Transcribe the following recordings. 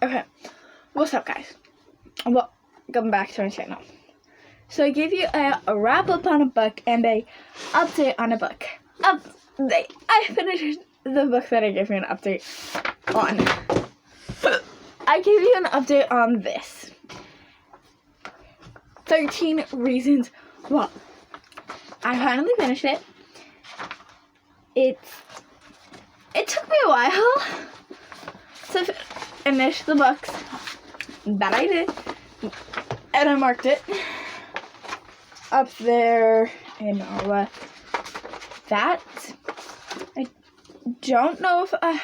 Okay, what's up, guys? Welcome back to my channel. So I gave you a wrap up on a book and a update on a book. I finished the book that I gave you an update on. I gave you an update on this. 13 Reasons Why. I finally finished it. It took me a while to finish the books, but I did, and I marked it up there and all that. I don't know if I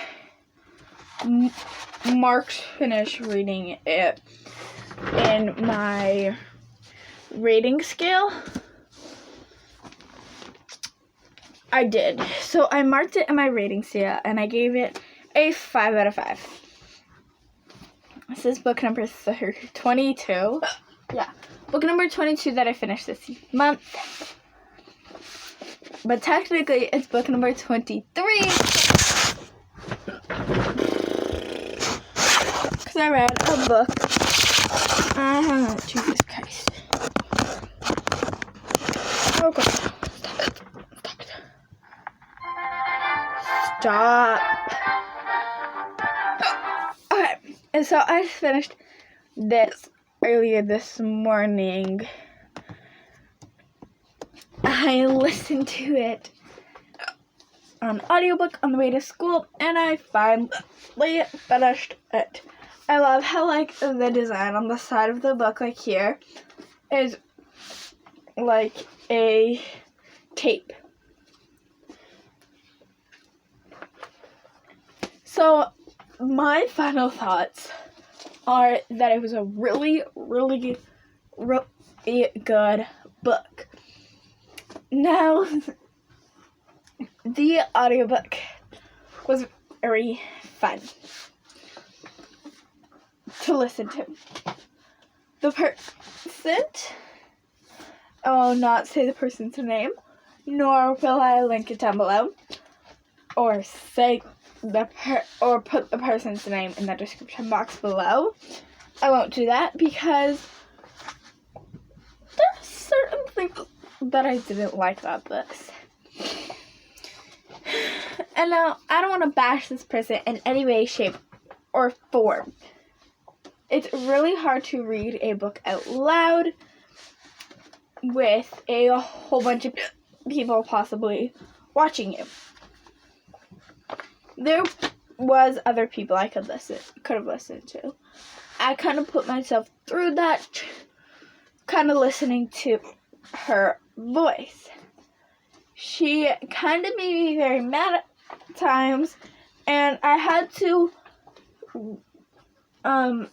marked finish reading it in my rating scale. I did. So I marked it in my rating scale and I gave it a 5 out of 5. This is book number 22. Yeah. Book number 22 that I finished this month. But technically it's book number 23. Because I read a book. Jesus Christ. Oh God. Stop. Okay, and so I finished this earlier this morning. I listened to it on audiobook on the way to school, and I finally finished it. I love how, like, the design on the side of the book, like here, is like a tape. So, my final thoughts are that it was a really, really, really good book. Now, the audiobook was very fun to listen to. The person, I will not say the person's name, nor will I link it down below, or say or put the person's name in the description box below. I won't do that because there are certain things that I didn't like about this. And now, I don't want to bash this person in any way, shape, or form. It's really hard to read a book out loud with a whole bunch of people possibly watching you. There was other people I could have listened to. I kind of put myself through that, kind of listening to her voice. She kind of made me very mad at times, and I had to not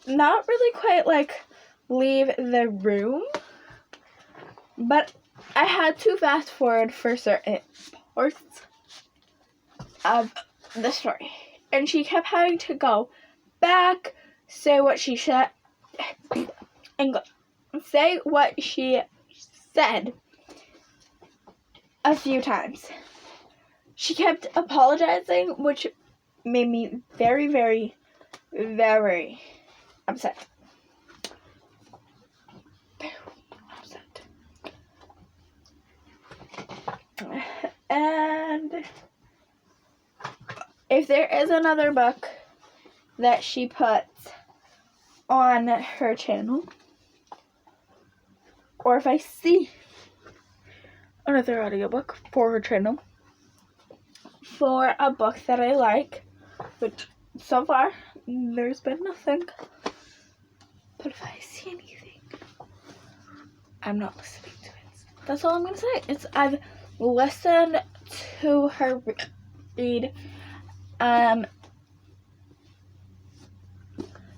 really quite like leave the room, but I had to fast forward for certain parts of the story, and she kept having to go back, say what she said, and say what she said a few times. She kept apologizing, which made me very, very, very upset. And if there is another book that she puts on her channel, or if I see another audiobook for her channel for a book that I like, which so far there's been nothing, but if I see anything, I'm not listening to it. That's all I'm gonna say. I've listened to her read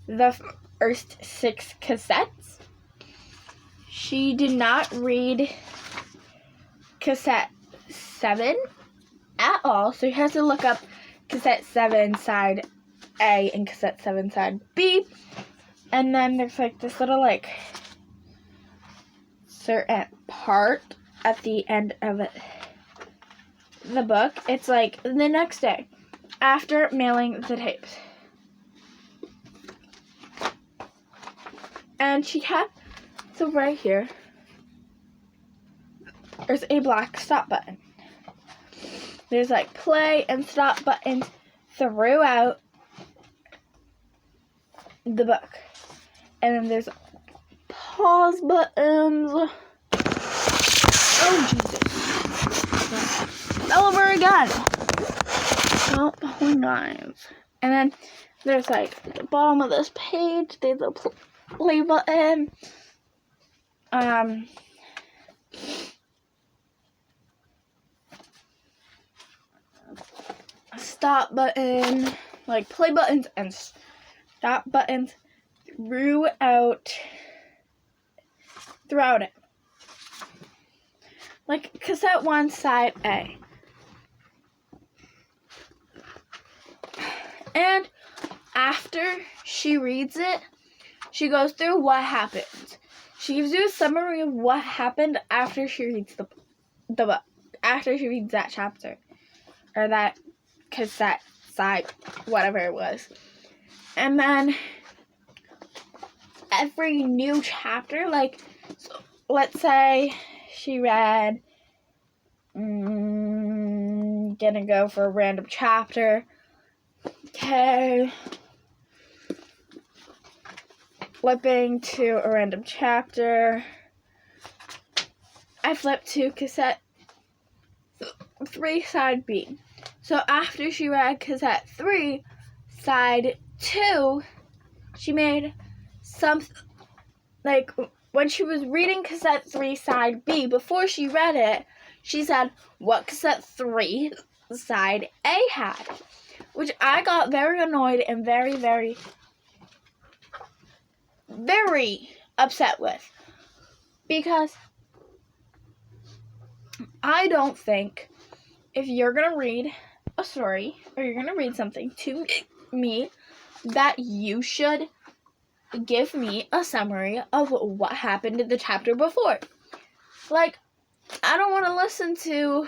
the first 6 cassettes. She did not read cassette 7 at all, so you have to look up cassette 7 side A and cassette 7 side B, and then there's like this little like certain part at the end of the book. It's like the next day after mailing the tapes. And she had, so right here, there's a black stop button. There's like play and stop buttons throughout the book. And then there's pause buttons. Oh, Jesus. Fell over again. Oh, my knives. And then there's like at the bottom of this page, there's a play button. Stop button, like play buttons and stop buttons throughout it. Like cassette 1, side A. And after she reads it, she goes through what happened. She gives you a summary of what happened after she reads the book, after she reads that chapter, or that cassette side, whatever it was. And then every new chapter, like, so let's say she read, gonna go for a random chapter. Okay. Flipping to a random chapter. I flipped to cassette 3, side B. So after she read cassette 3, side 2, she made some, like, when she was reading cassette 3, side B, before she read it, she said what cassette 3, side A had, which I got very annoyed and very, very, very upset with, because I don't think if you're going to read a story or you're going to read something to me that you should give me a summary of what happened in the chapter before. Like, I don't want to listen to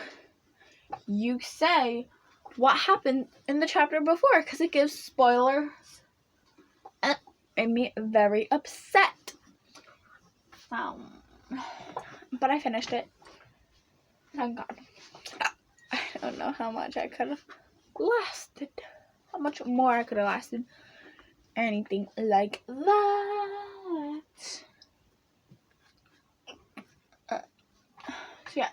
you say what happened in the chapter before, because it gives spoilers and made me very upset. But I finished it. Thank God. I don't know how much I could have lasted. How much more I could have lasted. Anything like that. So yeah.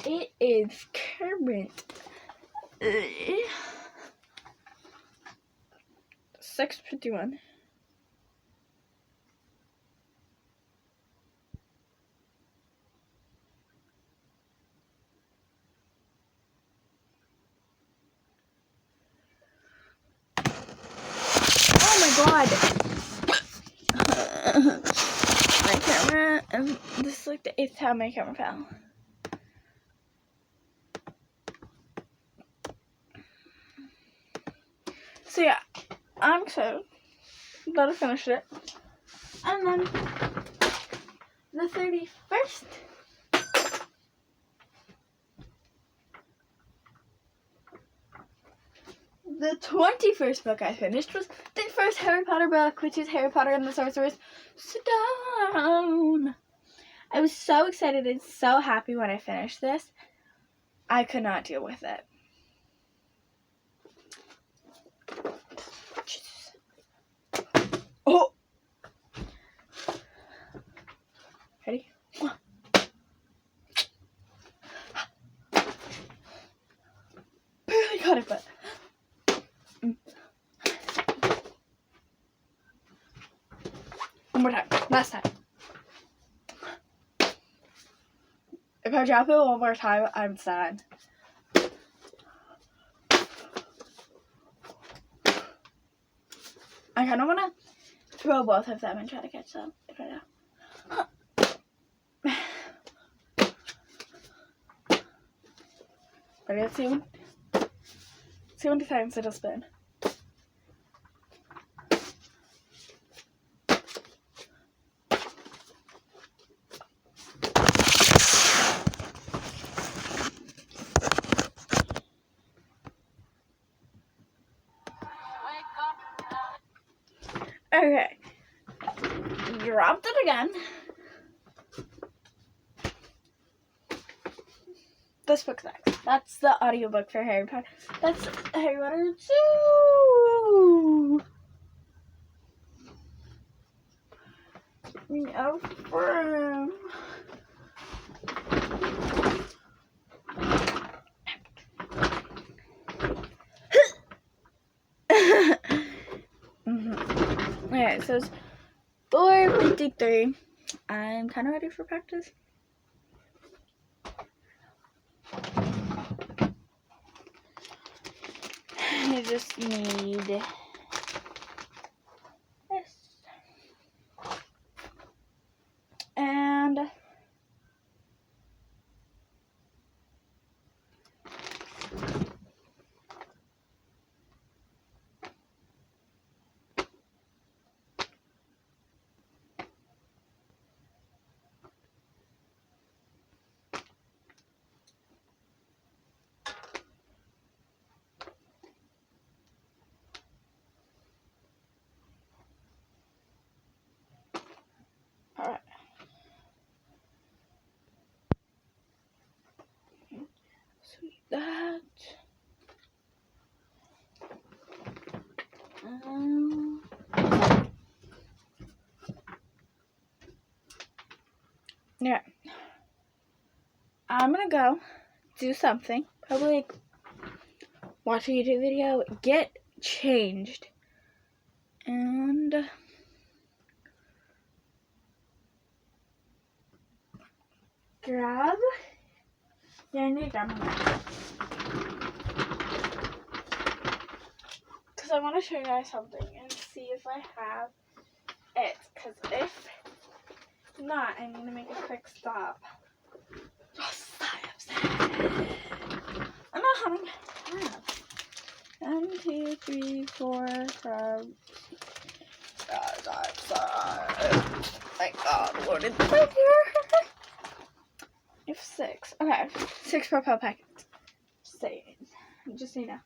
It is current 6:51. Oh my God. My camera, and this is like the 8th time my camera fell. So yeah, I'm excited that I finished it. And then the 31st, the 21st book I finished was the first Harry Potter book, which is Harry Potter and the Sorcerer's Stone. I was so excited and so happy when I finished this. I could not deal with it. Oh! Ready? Barely got it, but... One more time. Last time. If I drop it one more time, I'm sad. I kind of want to throw both of them and try to catch them if I know. Ready? Let's see how many times it'll spin. Okay. dropped it again. This book's next. That's the audiobook for Harry Potter. That's Harry Potter 2. No room. Alright, so it's 4:53. I'm kind of ready for practice. I just need this. And alright. Sweet that. Yeah. I'm gonna go do something. Probably like watch a YouTube video, get changed, and grab. Yeah, I need to grab my knife. Because I want to show you guys something and see if I have it. Because if not, I'm going to make a quick stop. I'm not having half. 1, 2, 3, 4, 5, 6. Thank God, what did I here? If 6. Okay, 6 Propel packets. Just so you know.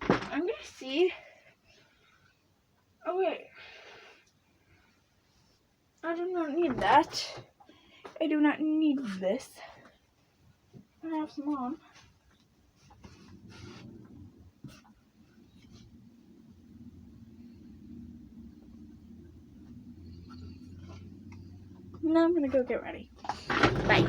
I'm gonna see. Oh wait. I do not need that. I do not need this. I have some on. Now I'm gonna go get ready. Bye.